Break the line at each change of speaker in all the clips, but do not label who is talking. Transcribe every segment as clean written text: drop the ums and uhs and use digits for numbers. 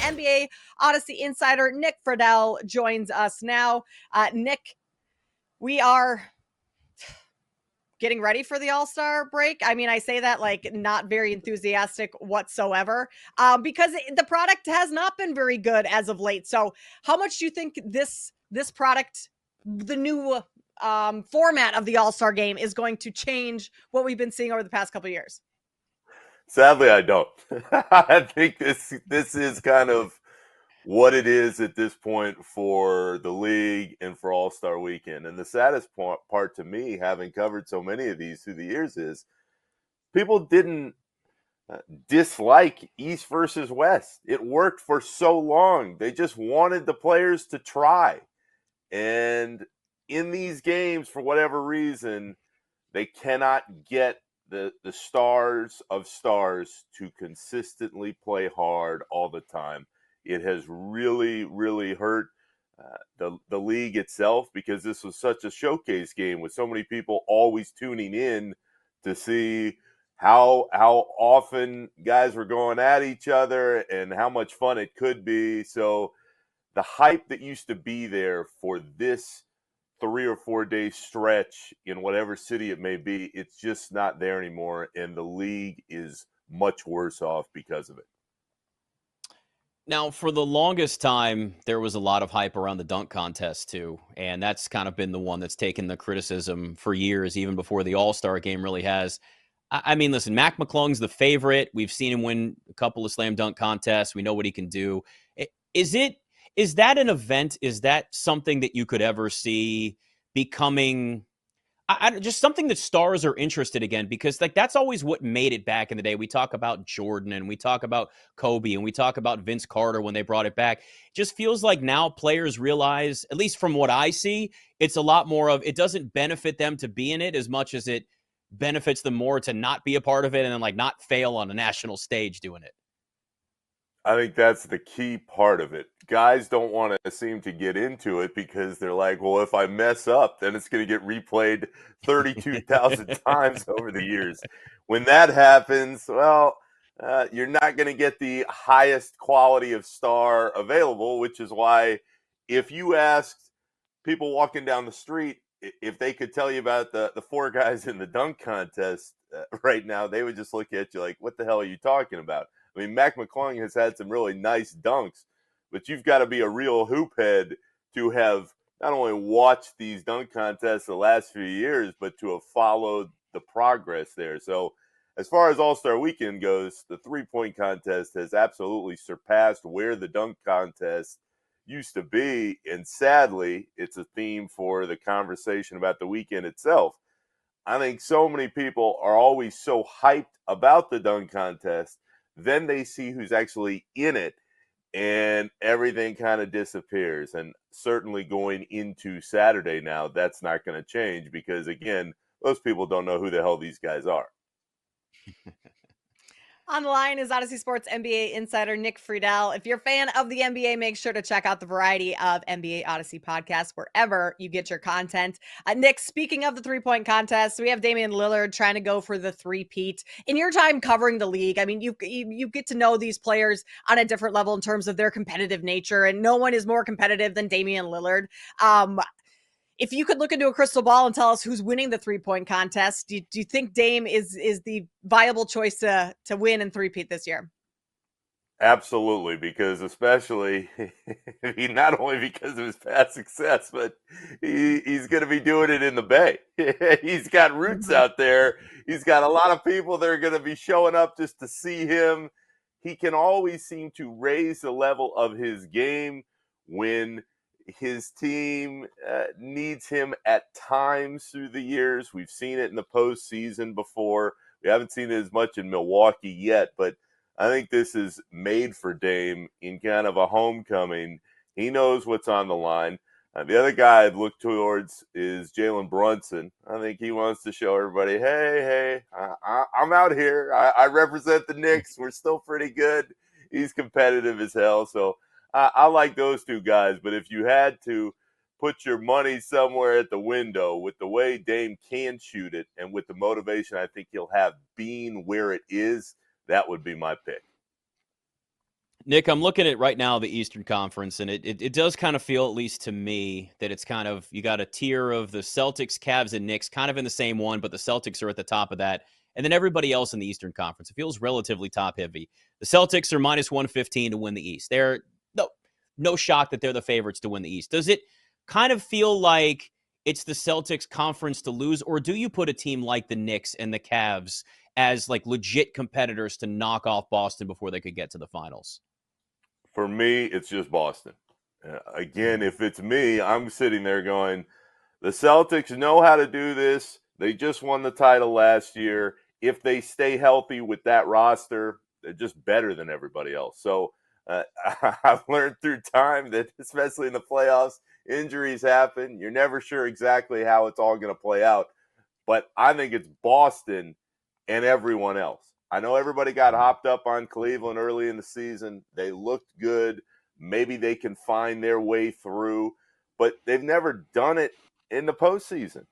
NBA Audacy insider Nick Friedell joins us now. Nick, we are getting ready for the All-Star break. I mean, I say that like not very enthusiastic whatsoever, because the product has not been very good as of late. So how much do you think this product, the new format of the All-Star game, is going to change what we've been seeing over the past couple of years?
Sadly, I don't. I think this is kind of what it is at this point for the league and for All-Star Weekend. And the saddest part to me, having covered so many of these through the years, is people didn't dislike East versus West. It worked for so long. They just wanted the players to try. And in these games, for whatever reason, they cannot get the stars of stars to consistently play hard all the time. It has really, really hurt the league itself, because this was such a showcase game with so many people always tuning in to see how often guys were going at each other and how much fun it could be. So the hype that used to be there for this 3 or 4 day stretch in whatever city it may be, it's just not there anymore, and the league is much worse off because of it.
Now, for the longest time, there was a lot of hype around the dunk contest, too. And that's kind of been the one that's taken the criticism for years, even before the All-Star game really has. I mean, listen, Mac McClung's the favorite. We've seen him win a couple of slam dunk contests. We know what he can do. Is that an event? Is that something that you could ever see becoming just something that stars are interested again? Because like that's always what made it back in the day. We talk about Jordan and we talk about Kobe and we talk about Vince Carter when they brought it back. It just feels like now players realize, at least from what I see, it's a lot more of, it doesn't benefit them to be in it as much as it benefits them more to not be a part of it and then like not fail on a national stage doing it.
I think that's the key part of it. Guys don't want to seem to get into it because they're like, well, if I mess up, then it's going to get replayed 32,000 times over the years. When that happens, well, you're not going to get the highest quality of star available, which is why if you asked people walking down the street if they could tell you about the 4 guys in the dunk contest right now, they would just look at you like, what the hell are you talking about? I mean, Mac McClung has had some really nice dunks, but you've got to be a real hoop head to have not only watched these dunk contests the last few years, but to have followed the progress there. So as far as All-Star Weekend goes, the three-point contest has absolutely surpassed where the dunk contest used to be. And sadly, it's a theme for the conversation about the weekend itself. I think so many people are always so hyped about the dunk contest, then they see who's actually in it, and everything kind of disappears. And certainly going into Saturday now, that's not going to change because, again, most people don't know who the hell these guys are.
On the line is Audacy Sports NBA insider Nick Friedell. If you're a fan of the NBA, make sure to check out the variety of NBA Audacy podcasts wherever you get your content. Nick, speaking of the three-point contest, we have Damian Lillard trying to go for the three-peat. In your time covering the league, I mean, you get to know these players on a different level in terms of their competitive nature, and no one is more competitive than Damian Lillard. If you could look into a crystal ball and tell us who's winning the three-point contest, do you think Dame is the viable choice to win and three-peat this year?
Absolutely, because especially not only because of his past success, but he's going to be doing it in the Bay. He's got roots out there. He's got a lot of people that are going to be showing up just to see him. He can always seem to raise the level of his game when his team needs him at times through the years. We've seen it in the postseason before. We haven't seen it as much in Milwaukee yet, but I think this is made for Dame in kind of a homecoming. He knows what's on the line. The other guy I'd look towards is Jalen Brunson. I think he wants to show everybody, hey, I'm out here. I represent the Knicks. We're still pretty good. He's competitive as hell. So I like those two guys, but if you had to put your money somewhere at the window with the way Dame can shoot it and with the motivation I think he'll have being where it is, that would be my pick.
Nick, I'm looking at right now the Eastern Conference, and it does kind of feel, at least to me, that it's kind of, you got a tier of the Celtics, Cavs, and Knicks kind of in the same one, but the Celtics are at the top of that. And then everybody else in the Eastern Conference, it feels relatively top heavy. The Celtics are minus 115 to win the East. They're no shock that they're the favorites to win the East. Does it kind of feel like it's the Celtics conference to lose, or do you put a team like the Knicks and the Cavs as like legit competitors to knock off Boston before they could get to the finals?
For me, it's just Boston. Again, if it's me, I'm sitting there going, the Celtics know how to do this. They just won the title last year. If they stay healthy with that roster, they're just better than everybody else. So I've learned through time that, especially in the playoffs, injuries happen. You're never sure exactly how it's all going to play out. But I think it's Boston and everyone else. I know everybody got hopped up on Cleveland early in the season. They looked good. Maybe they can find their way through, but they've never done it in the postseason.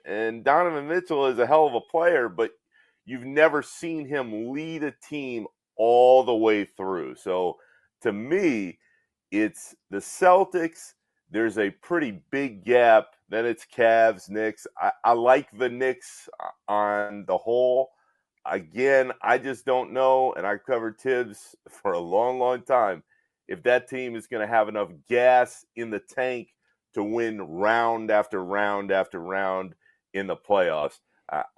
And Donovan Mitchell is a hell of a player, but you've never seen him lead a team all the way through. So to me, it's the Celtics. There's a pretty big gap. Then it's Cavs, Knicks. I like the Knicks on the whole. Again, I just don't know, and I've covered Tibbs for a long, long time, if that team is going to have enough gas in the tank to win round after round after round in the playoffs.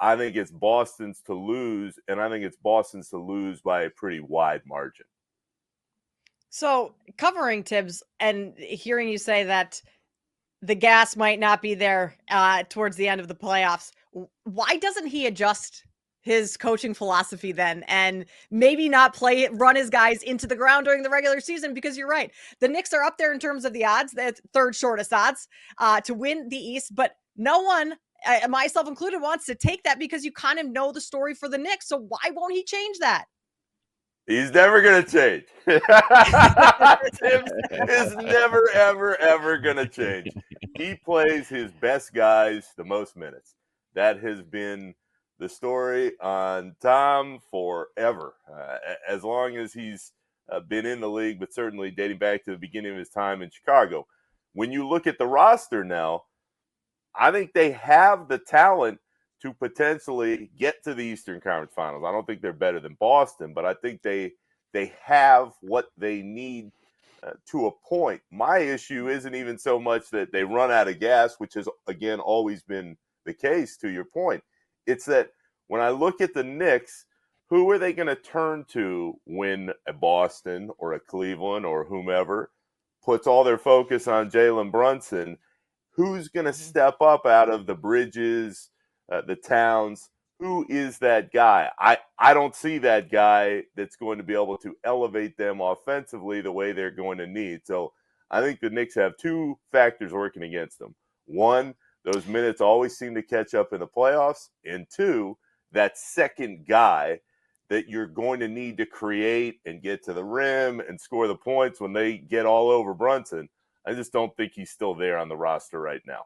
I think it's Boston's to lose, and I think it's Boston's to lose by a pretty wide margin.
So covering Tibbs and hearing you say that the gas might not be there towards the end of the playoffs, why doesn't he adjust his coaching philosophy then and maybe not run his guys into the ground during the regular season? Because you're right. The Knicks are up there in terms of the odds, the third shortest odds to win the East, but no one, myself included, wants to take that because you kind of know the story for the Knicks. So why won't he change that?
He's never going to change. Tibbs is never, ever, ever going to change. He plays his best guys the most minutes. That has been the story on Tom forever, as long as he's been in the league, but certainly dating back to the beginning of his time in Chicago. When you look at the roster now, I think they have the talent to potentially get to the Eastern Conference Finals. I don't think they're better than Boston, but I think they have what they need to a point. My issue isn't even so much that they run out of gas, which has, again, always been the case, to your point. It's that when I look at the Knicks, who are they going to turn to when a Boston or a Cleveland or whomever puts all their focus on Jalen Brunson? Who's going to step up out of the Bridges, the Towns? Who is that guy? I don't see that guy that's going to be able to elevate them offensively the way they're going to need. So I think the Knicks have two factors working against them. One, those minutes always seem to catch up in the playoffs. And two, that second guy that you're going to need to create and get to the rim and score the points when they get all over Brunson. I just don't think he's still there on the roster right now.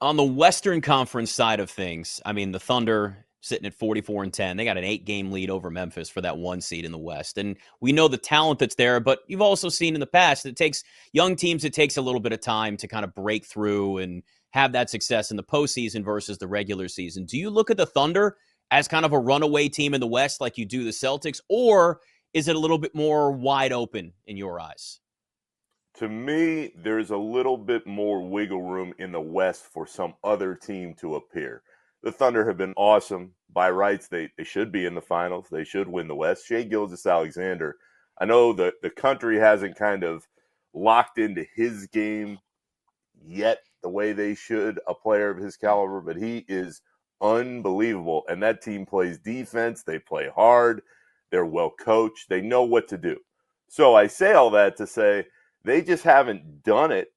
On the Western Conference side of things, I mean, the Thunder sitting at 44-10. They got an 8-game lead over Memphis for that 1 seed in the West. And we know the talent that's there, but you've also seen in the past, it takes young teams, it takes a little bit of time to kind of break through and have that success in the postseason versus the regular season. Do you look at the Thunder as kind of a runaway team in the West like you do the Celtics, or is it a little bit more wide open in your eyes?
To me, there's a little bit more wiggle room in the West for some other team to appear. The Thunder have been awesome. By rights, they should be in the finals. They should win the West. Shai Gilgeous-Alexander, I know the country hasn't kind of locked into his game yet the way they should, a player of his caliber, but he is unbelievable. And that team plays defense. They play hard. They're well coached. They know what to do. So I say all that to say, they just haven't done it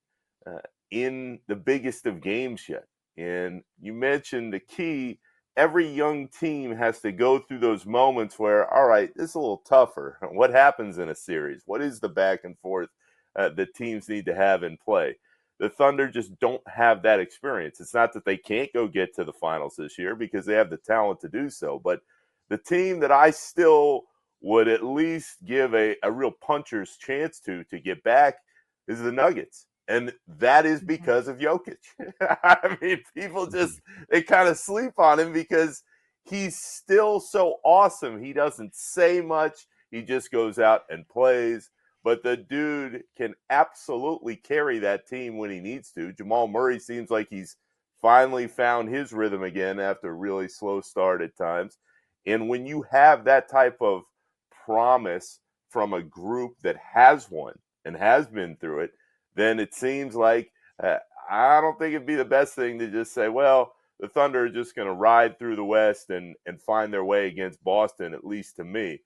in the biggest of games yet. And you mentioned the key. Every young team has to go through those moments where, all right, this is a little tougher. What happens in a series? What is the back and forth that teams need to have in play? The Thunder just don't have that experience. It's not that they can't go get to the finals this year because they have the talent to do so. But the team that I still would at least give a real puncher's chance to get back is the Nuggets. And that is because of Jokic. I mean, people just, they kind of sleep on him because he's still so awesome. He doesn't say much. He just goes out and plays. But the dude can absolutely carry that team when he needs to. Jamal Murray seems like he's finally found his rhythm again after a really slow start at times. And when you have that type of promise from a group that has won and has been through it, then it seems like I don't think it'd be the best thing to just say, well, the Thunder are just going to ride through the West and find their way against Boston, at least to me.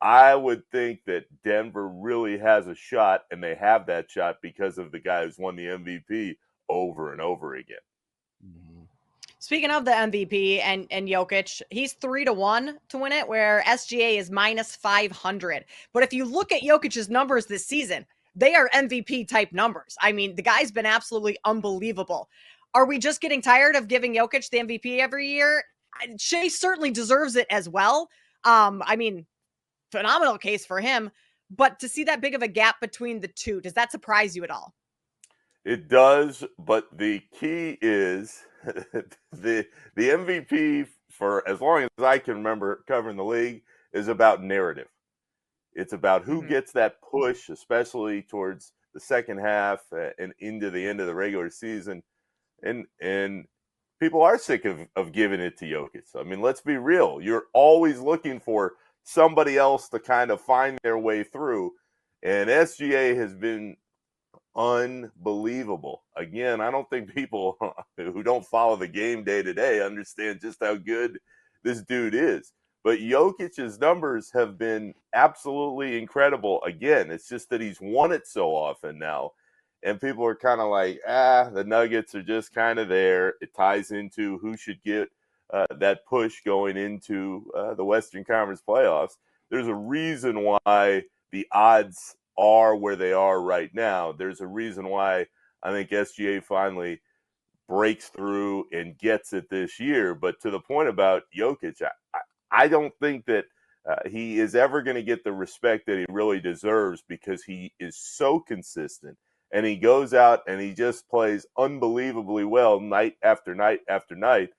I would think that Denver really has a shot, and they have that shot because of the guy who's won the MVP over and over again.
Speaking of the MVP and Jokic, he's 3-1 to win it, where SGA is -500. But if you look at Jokic's numbers this season, they are MVP type numbers. I mean, the guy's been absolutely unbelievable. Are we just getting tired of giving Jokic the MVP every year? Shea certainly deserves it as well. I mean, phenomenal case for him. But to see that big of a gap between the two, does that surprise you at all?
It does, but the key is the MVP, for as long as I can remember covering the league, is about narrative. It's about who gets that push, especially towards the second half and into the end of the regular season. And people are sick of giving it to Jokic. I mean, let's be real. You're always looking for somebody else to kind of find their way through. And SGA has been unbelievable. Again, I don't think people who don't follow the game day to day understand just how good this dude is. But Jokic's numbers have been absolutely incredible. Again, it's just that he's won it so often now. And people are kind of like, the Nuggets are just kind of there. It ties into who should get that push going into the Western Conference playoffs. There's a reason why the odds are where they are right now. There's a reason why I think SGA finally breaks through and gets it this year. But to the point about Jokic, I don't think that he is ever going to get the respect that he really deserves because he is so consistent and he goes out and he just plays unbelievably well night after night after night.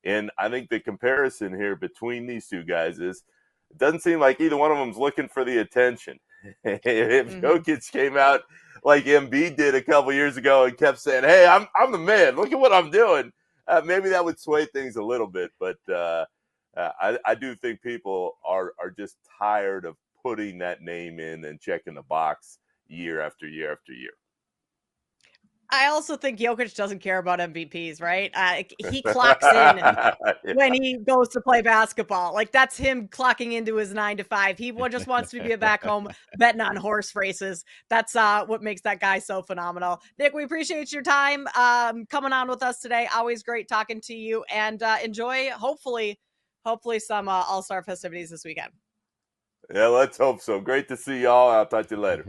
And I think the comparison here between these two guys is it doesn't seem like either one of them's looking for the attention. If Jokic came out like Embiid did a couple years ago and kept saying, "Hey, I'm the man. Look at what I'm doing," maybe that would sway things a little bit. But I do think people are just tired of putting that name in and checking the box year after year after year.
I also think Jokic doesn't care about MVPs, right? He clocks in when he goes to play basketball. Like, that's him clocking into his 9 to 5. He just wants to be back home betting on horse races. That's what makes that guy so phenomenal. Nick, we appreciate your time coming on with us today. Always great talking to you, and enjoy, hopefully some All-Star festivities this weekend.
Yeah, let's hope so. Great to see y'all. I'll talk to you later.